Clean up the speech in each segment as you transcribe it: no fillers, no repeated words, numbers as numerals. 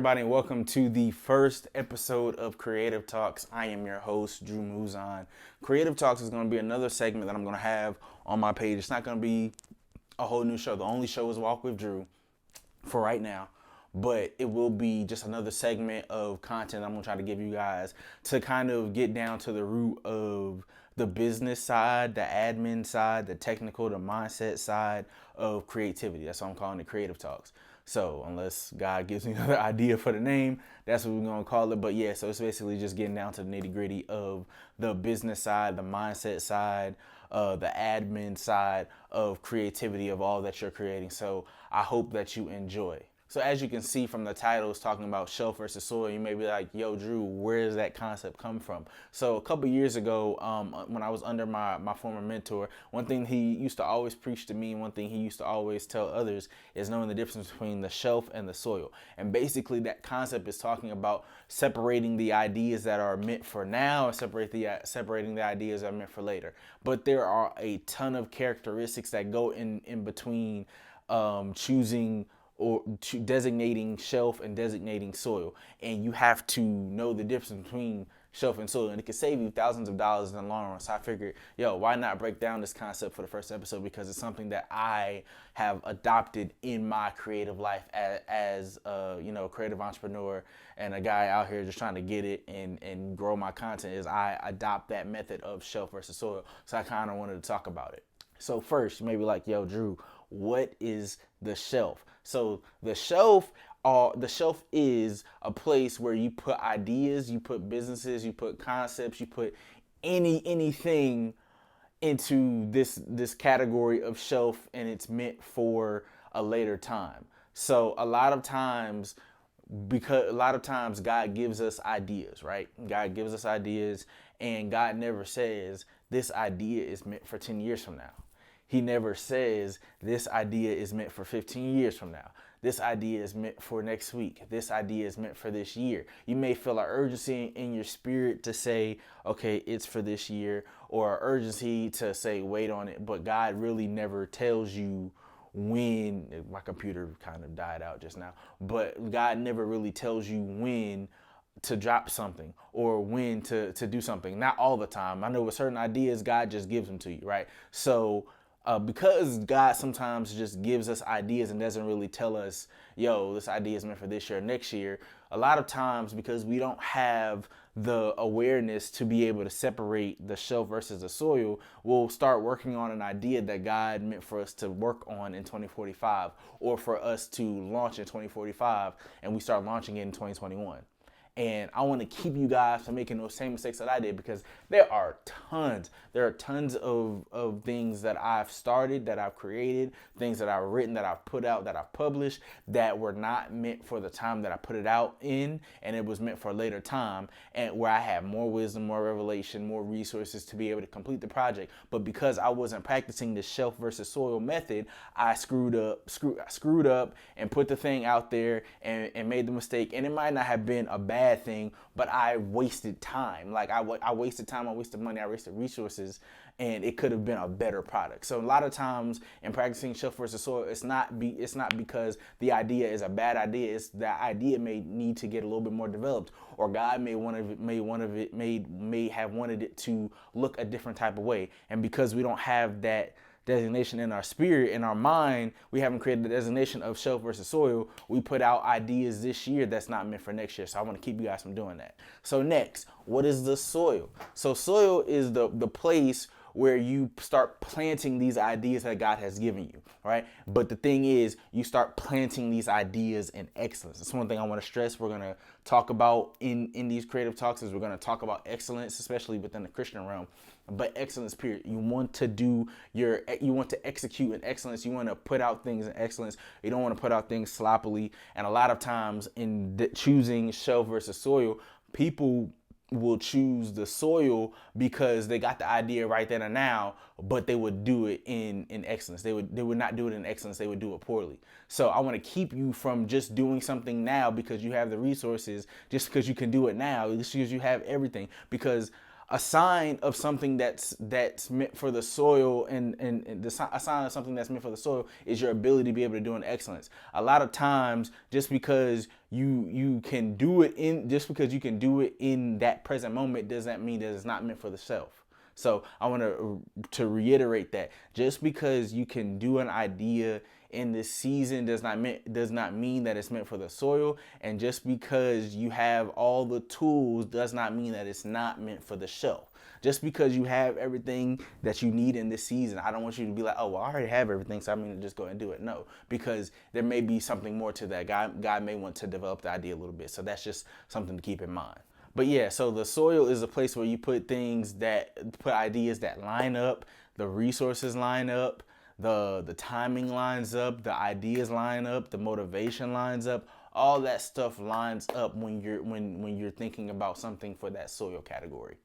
everybody, and welcome to the first episode of Creative Talks. I am your host, Drew Muzan. Creative Talks is going to be another segment that I'm going to have on my page. It's not going to be a whole new show. The only show is Walk with Drew for right now, but it will be just another segment of content I'm going to try to give you guys to kind of get down to the root of the business side, the admin side, the technical, the mindset side of creativity. That's what I'm calling it, Creative Talks. So unless God gives me another idea for the name, that's what we're going to call it. But yeah, so it's basically just getting down to the nitty gritty of the business side, the mindset side, the admin side of creativity of all that you're creating. So I hope that you enjoy. So as you can see from the title, it's talking about shelf versus soil. You may be like, yo, Drew, where does that concept come from? So a couple years ago, when I was under my former mentor, one thing he used to always preach to me, one thing he used to always tell others is knowing the difference between the shelf and the soil. And basically that concept is talking about separating the ideas that are meant for now and separating the ideas that are meant for later. But there are a ton of characteristics that go in between choosing or designating shelf and designating soil. And you have to know the difference between shelf and soil, and it can save you thousands of dollars in the long run. So I figured, yo, why not break down this concept for the first episode, because it's something that I have adopted in my creative life as a creative entrepreneur and a guy out here just trying to get it and grow my content. Is I adopt that method of shelf versus soil. So I kind of wanted to talk about it. So first, you may be like, yo, Drew, what is the shelf? So the shelf is a place where you put ideas, you put businesses, you put concepts, you put anything into this category of shelf, and it's meant for a later time. So a lot of times God gives us ideas, right? God gives us ideas, and God never says this idea is meant for 10 years from now. He never says this idea is meant for 15 years from now. This idea is meant for next week. This idea is meant for this year. You may feel an urgency in your spirit to say, okay, it's for this year, or an urgency to say, wait on it. But God really never tells you when. My computer kind of died out just now, but God never really tells you when to drop something or when to do something. Not all the time. I know with certain ideas, God just gives them to you, right? So because God sometimes just gives us ideas and doesn't really tell us, yo, this idea is meant for this year or next year, a lot of times because we don't have the awareness to be able to separate the shelf versus the soil, we'll start working on an idea that God meant for us to work on in 2045 or for us to launch in 2045, and we start launching it in 2021. And I want to keep you guys from making those same mistakes that I did, because there are tons of things that I've started, that I've created, things that I've written, that I've put out, that I've published, that were not meant for the time that I put it out in, and it was meant for a later time, and where I have more wisdom, more revelation, more resources to be able to complete the project. But because I wasn't practicing the shelf versus soil method, I screwed up and put the thing out there and made the mistake. And it might not have been a bad thing, but I wasted time. Like I wasted time, I wasted money, I wasted resources, and it could have been a better product. So a lot of times in practicing shelf versus soil, it's not because the idea is a bad idea. It's the idea may need to get a little bit more developed, or God may have wanted it to look a different type of way. And because we don't have that designation in our spirit, in our mind, we haven't created the designation of shelf versus soil. We put out ideas this year that's not meant for next year. So I want to keep you guys from doing that. So next, what is the soil? So soil is the place where you start planting these ideas that God has given you, right? But the thing is, you start planting these ideas in excellence. That's one thing I want to stress. We're going to talk about in these creative talks is we're going to talk about excellence, especially within the Christian realm, but excellence period. You want to execute in excellence. You want to put out things in excellence. You don't want to put out things sloppily. And a lot of times in choosing shelf versus soil, people will choose the soil because they got the idea right then and now, but they would do it in excellence. They would not do it in excellence. They would do it poorly. So I want to keep you from just doing something now because you have the resources, just because you can do it now, just because you have everything. Because a sign of something that's meant for the soil, and a sign of something that's meant for the soil is your ability to be able to do in excellence. A lot of times, just because you can do it in that present moment doesn't mean that it's not meant for the self. So I want to reiterate that just because you can do an idea in this season does not mean that it's meant for the soil, and just because you have all the tools does not mean that it's not meant for the shelf. Just because you have everything that you need in this season, I don't want you to be like, oh, well, I already have everything, so I'm going to just go and do it. No, because there may be something more to that. God may want to develop the idea a little bit. So that's just something to keep in mind. But yeah, so the soil is a place where you put ideas that line up, the resources line up, the timing lines up, the ideas line up, the motivation lines up. All that stuff lines up when you're thinking about something for that soil category.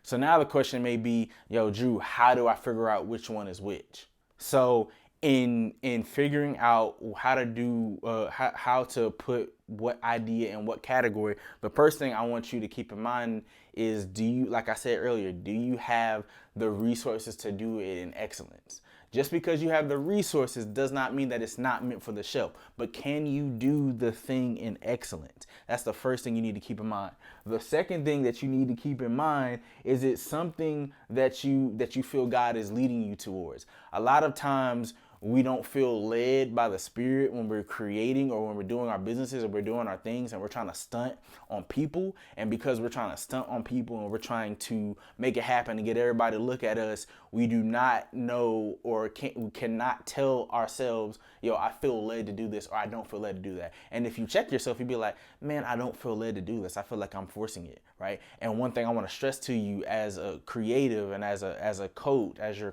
So now the question may be, yo, Drew, how do I figure out which one is which? So in figuring out how to do how to put what idea in what category, the first thing I want you to keep in mind is, do you, like I said earlier, do you have the resources to do it in excellence? Just because you have the resources does not mean that it's not meant for the shelf, but can you do the thing in excellence? That's the first thing you need to keep in mind. The second thing that you need to keep in mind is, it something that you feel God is leading you towards. A lot of times we don't feel led by the Spirit when we're creating, or when we're doing our businesses, or we're doing our things and we're trying to stunt on people. And because we're trying to stunt on people and we're trying to make it happen and get everybody to look at us, we do not know, or we cannot tell ourselves, yo, I feel led to do this, or I don't feel led to do that. And if you check yourself, you'd be like, man, I don't feel led to do this. I feel like I'm forcing it, right? And one thing I want to stress to you as a creative and as a coach, as your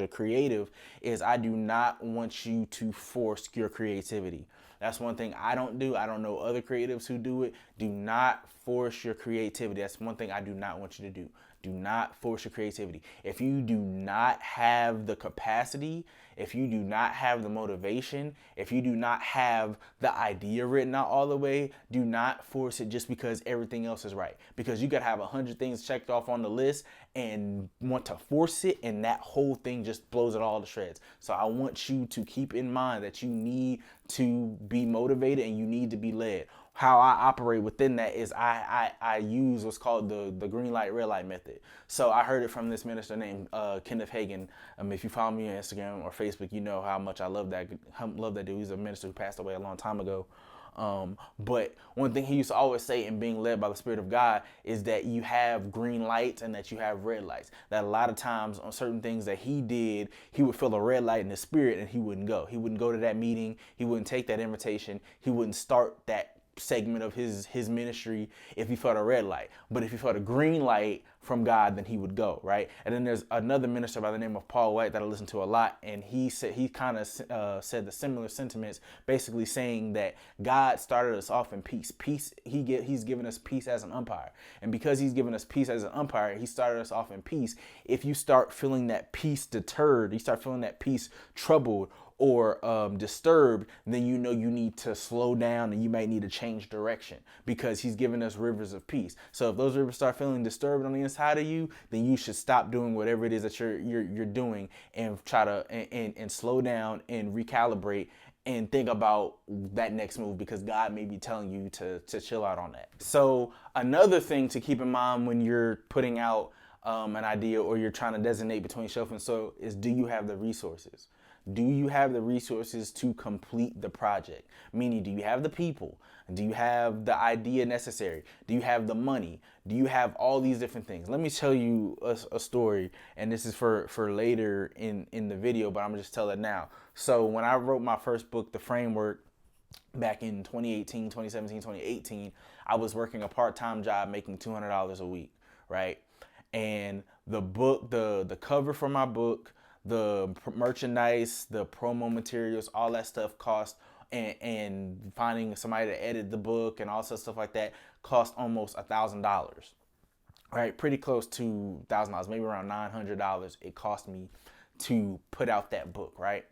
creative, is I do not want you to force your creativity. That's one thing I don't do. I don't know other creatives who do it. Do not force your creativity. That's one thing I do not want you to do. Do not force your creativity. If you do not have the capacity, if you do not have the motivation, if you do not have the idea written out all the way, do not force it just because everything else is right. Because you got to have 100 things checked off on the list and want to force it, and that whole thing just blows it all to shreds. So I want you to keep in mind that you need to be motivated and you need to be led. How I operate within that is I use what's called the green light, red light method. So I heard it from this minister named Kenneth Hagin. If you follow me on Instagram or Facebook, you know how much I love that dude. He's a minister who passed away a long time ago. But one thing he used to always say in being led by the Spirit of God is that you have green lights and that you have red lights. That a lot of times on certain things that he did, he would feel a red light in his spirit and he wouldn't go. He wouldn't go to that meeting. He wouldn't take that invitation. He wouldn't start that segment of his ministry if he felt a red light. But if he felt a green light from God, then he would go, right? And then there's another minister by the name of Paul White that I listen to a lot, and he kind of said the similar sentiments, basically saying that God started us off in peace. He's given us peace as an umpire, and because he's given us peace as an umpire, he started us off in peace. If you start feeling that peace deterred, you start feeling that peace troubled or disturbed, then you know you need to slow down and you might need to change direction, because he's given us rivers of peace. So if those rivers start feeling disturbed on the inside of you, then you should stop doing whatever it is that you're doing and try to and slow down and recalibrate and think about that next move, because God may be telling you to chill out on that. So another thing to keep in mind when you're putting out an idea or you're trying to designate between shelf and soil is, do you have the resources? Do you have the resources to complete the project? Meaning, do you have the people? Do you have the idea necessary? Do you have the money? Do you have all these different things? Let me tell you a story, and this is for later in the video, but I'm gonna just tell it now. So when I wrote my first book, The Framework, back in 2018, 2017, 2018, I was working a part-time job making $200 a week, right? And the book, the cover for my book, the merchandise, the promo materials, all that stuff cost, and finding somebody to edit the book and all sorts of stuff like that cost almost $1,000, right? Pretty close to $1,000, maybe around $900 it cost me to put out that book, right?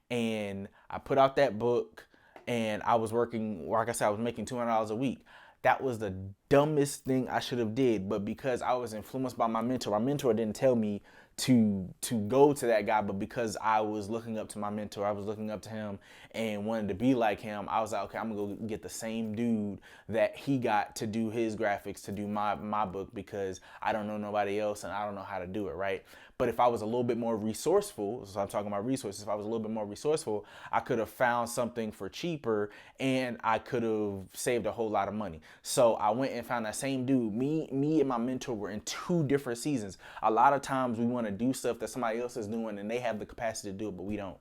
And I put out that book and I was working, like I said, I was making $200 a week. that was the dumbest thing I should have did. But because I was influenced by my mentor didn't tell me to go to that guy, but because I was looking up to my mentor, I was looking up to him and wanted to be like him, I was like, okay, I'm gonna go get the same dude that he got to do his graphics, to do my book, because I don't know nobody else and I don't know how to do it, right? But if I was a little bit more resourceful, so I'm talking about resources, if I was a little bit more resourceful, I could have found something for cheaper and I could have saved a whole lot of money. So I went and found that same dude. Me and my mentor were in two different seasons. A lot of times we want to do stuff that somebody else is doing and they have the capacity to do it, but we don't.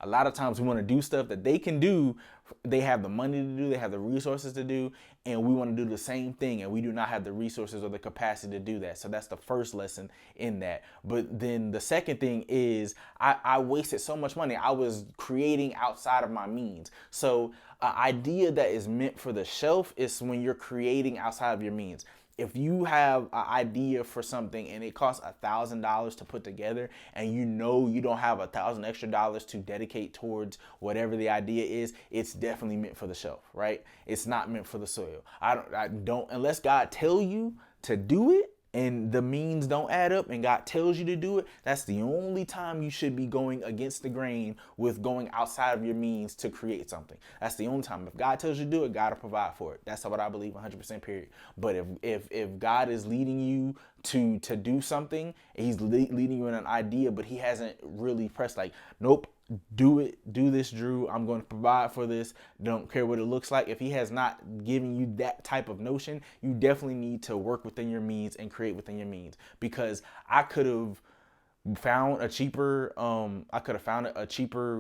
A lot of times we want to do stuff that they can do, they have the money to do, they have the resources to do, and we want to do the same thing, and we do not have the resources or the capacity to do that. So that's the first lesson in that. But then the second thing is I wasted so much money. I was creating outside of my means. So an idea that is meant for the shelf is when you're creating outside of your means. If you have an idea for something and it costs $1,000 to put together, and you know you don't have $1,000 extra to dedicate towards whatever the idea is, it's definitely meant for the shelf, right? It's not meant for the soil. I don't unless God tell you to do it and the means don't add up and God tells you to do it, that's the only time you should be going against the grain with going outside of your means to create something. That's the only time. If God tells you to do it, God will provide for it. That's what I believe 100% period. But if God is leading you to do something, and he's leading you in an idea, but he hasn't really pressed like, nope, do it, do this, Drew, I'm going to provide for this, don't care what it looks like. If he has not given you that type of notion, you definitely need to work within your means and create within your means. Because I could have found a cheaper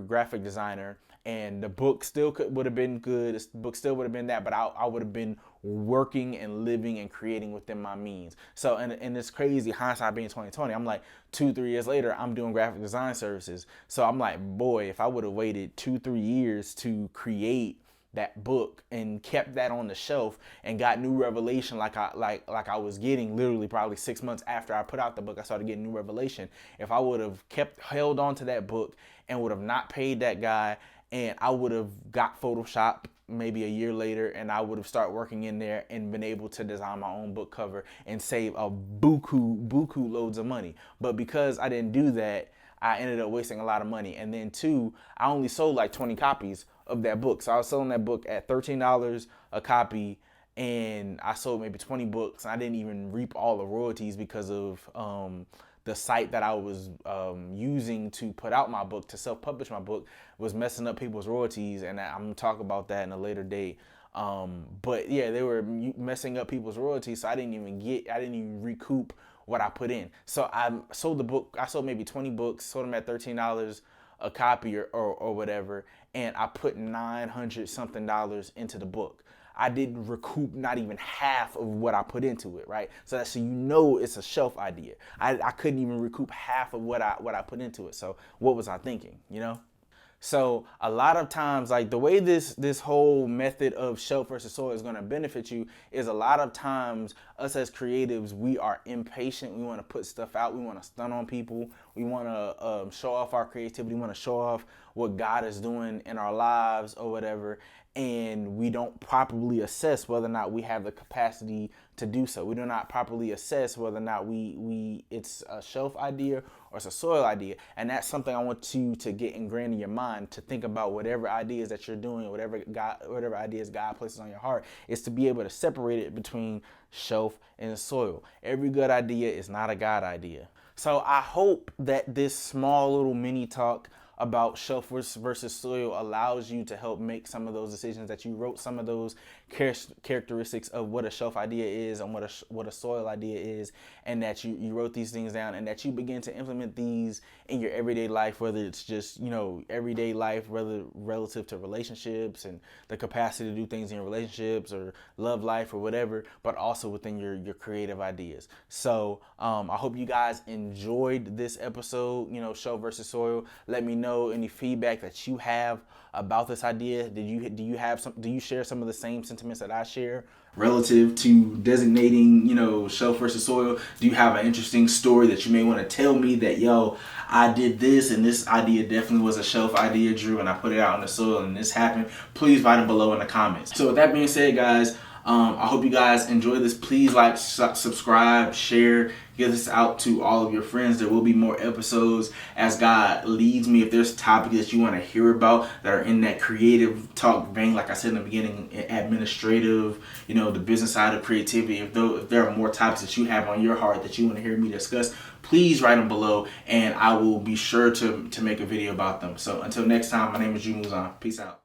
graphic designer, and the book still would have been good. The book still would have been that, but I would have been working and living and creating within my means. So, and it's crazy, hindsight being 2020. I'm like 2-3 years later, I'm doing graphic design services. So I'm like, boy, if I would have waited 2-3 years to create that book and kept that on the shelf and got new revelation like I was getting literally probably 6 months after I put out the book, I started getting new revelation. If I would have held on to that book and would have not paid that guy, and I would have got Photoshop maybe a year later, and I would have started working in there and been able to design my own book cover and save a buku loads of money. But because I didn't do that, I ended up wasting a lot of money. And then two, I only sold like 20 copies of that book. So I was selling that book at $13 a copy, and I sold maybe 20 books, and I didn't even reap all the royalties because of the site that I was using to put out my book, to self-publish my book, was messing up people's royalties, and I'm gonna talk about that in a later date. But yeah, they were messing up people's royalties, so I didn't even recoup what I put in. So I sold the book. I sold maybe 20 books, sold them at $13 a copy or whatever, and I put $900 something into the book. I didn't recoup not even half of what I put into it, right? So that's, so you know, it's a shelf idea. I couldn't even recoup half of what I put into it. So what was I thinking, you know? So a lot of times, like the way this whole method of shelf versus soil is going to benefit you is, a lot of times us as creatives, we are impatient. We want to put stuff out. We want to stun on people. We want to show off our creativity. We want to show off what God is doing in our lives or whatever. And we don't properly assess whether or not we have the capacity to do so. We do not properly assess whether or not it's a shelf idea or it's a soil idea. And that's something I want you to get ingrained in your mind, to think about whatever ideas that you're doing, whatever ideas God places on your heart, is to be able to separate it between shelf and soil. Every good idea is not a God idea. So I hope that this small little mini talk about shelf versus soil allows you to help make some of those decisions, that you wrote some of those characteristics of what a shelf idea is and what a soil idea is, and that you wrote these things down, and that you begin to implement these in your everyday life, whether it's just, you know, everyday life, whether relative to relationships and the capacity to do things in your relationships or love life or whatever, but also within your creative ideas. So I hope you guys enjoyed this episode, you know, shelf versus soil. Let me know any feedback that you have about this idea. Do you share some of the same sentiments that I share relative to designating, you know, shelf versus soil? Do you have an interesting story that you may want to tell me that, yo, I did this and this idea definitely was a shelf idea, Drew, and I put it out in the soil and this happened? Please write it below in the comments. So with that being said, guys, I hope you guys enjoy this. Please like, subscribe, share, get this out to all of your friends. There will be more episodes as God leads me. If there's topics that you want to hear about that are in that creative talk vein, like I said in the beginning, administrative, the business side of creativity, if there are more topics that you have on your heart that you want to hear me discuss, please write them below and I will be sure to make a video about them. So until next time, my name is Drew Muzan. Peace out.